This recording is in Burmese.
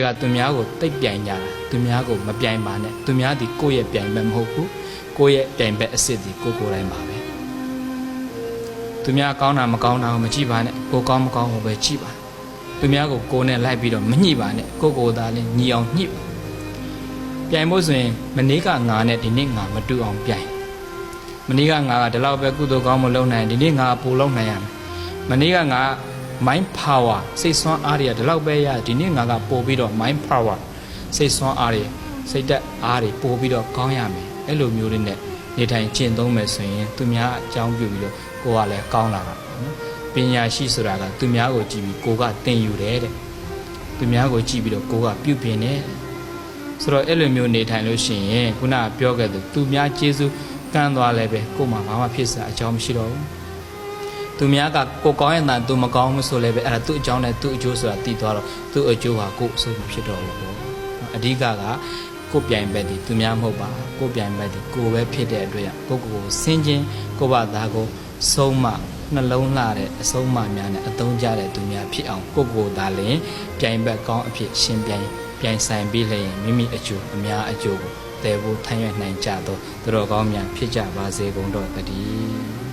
ကသူများကိုတိတ်ပြိုင်ကြတာသူများကိုမပြိုင်ပါနဲ့သူများဒီကိုယ့်ရဲ့ပြိုင်ဘက်မဟုတ်ဘူးကိုယ့်ရဲ့ပြိုင်ဘက်အစ်စ်ဒီကိုယ်တိုင်းပါပဲသူများကောင်းတာမကောင်းတာကိုမကြည့်ပါနဲ့ကိုကောင်းမကောင်းကိုပဲကြည့်ပါသူများကိုကိုယ်နဲ့လိုက်ပြီးတော့မညှိပါနဲ့ကိုသားလေးညီအောင်ညှိပါပြိုင်ဖို့ဆိုရင်မနေ့ကငါနဲ့ဒီနေ့ငါမတူအောင်ပြိုင်မနေ့ကငါကဒီလောက်ပဲကုသိုလ်ကောင်းမလုပ်နိုင်ဒီနေ့ငါပိုလုပ်နိုင်ရမယ်မနေ့ကငါ mind power စိတ်ဆွမ်းအားတွေကဒီလောက်ပဲရဒီနေ့ငါကပို့ပြီးတော့ mind power စိတ်ဆွမ်းအားတွေစိတ်သက်အားတွေပို့ပြီးတော့ကောင်းရမယ်အဲ့လိုမျိုးလေးနဲ့နေထိုင်ကျင့်သုံးမယ်ဆိုရင်သူများအကြောင်းပြုပြီးတော့ကိုယ်ကလည်းကောင်းလာတာနော်ပညာရှိဆိုတာကသူများကိုကြည့်ပြီးကိုယ်ကသင်ယူတယ်တဲ့သူများကိုကြည့်ပြီးတော့ကိုယ်ကပြုပြင်တယ်ဆိုတော့အဲ့လိုမျိုးနေထိုင်လို့ရှိရင်ခုနကပြောခဲ့သူသူများကျေးဇူးကမ်းသွားလဲပဲကိုယ်မှဘာမှဖြစ်စရာအကြောင်းမရှိတော့ဘူးသူများကကိုကောင်းရင်သာသူမကောင်းဘူးဆိုလဲပဲအဲ့ဒါသူ့အကြောင်းနဲ့သူ့အကျိုးဆိုတာတည်သွားတော့သူ့အကျိုးဟာကိုယ်အဆိုးဖြစ်တော့ဘူးပေါ့အဓိကကိုပြိုင်ဘက်ဒီသူများမဟုတ်ပါကိုပြိုင်ဘက်ဒီကိုပဲဖြစ်တဲ့အတွက်ကိုကိုဆင်းခြင်းကိုဘာသာကိုဆုံးမနှလုံးလှတဲ့အဆုံးမများနဲ့အသုံးကြတဲ့သူများဖြစ်အောင်ကိုသာလင်ပြိုင်ဘက်ကောင်းအဖြစ်ရှင်ပြိုင်ဆိုင်ပြီးလျင်မိမိအကျိုးအများအကျိုးကိုတည်ဖို့ထမ်းရွက်နိုင်ကြတော့သူတော်ကောင်းများဖြစ်ကြပါစေကုန်တော့တည်း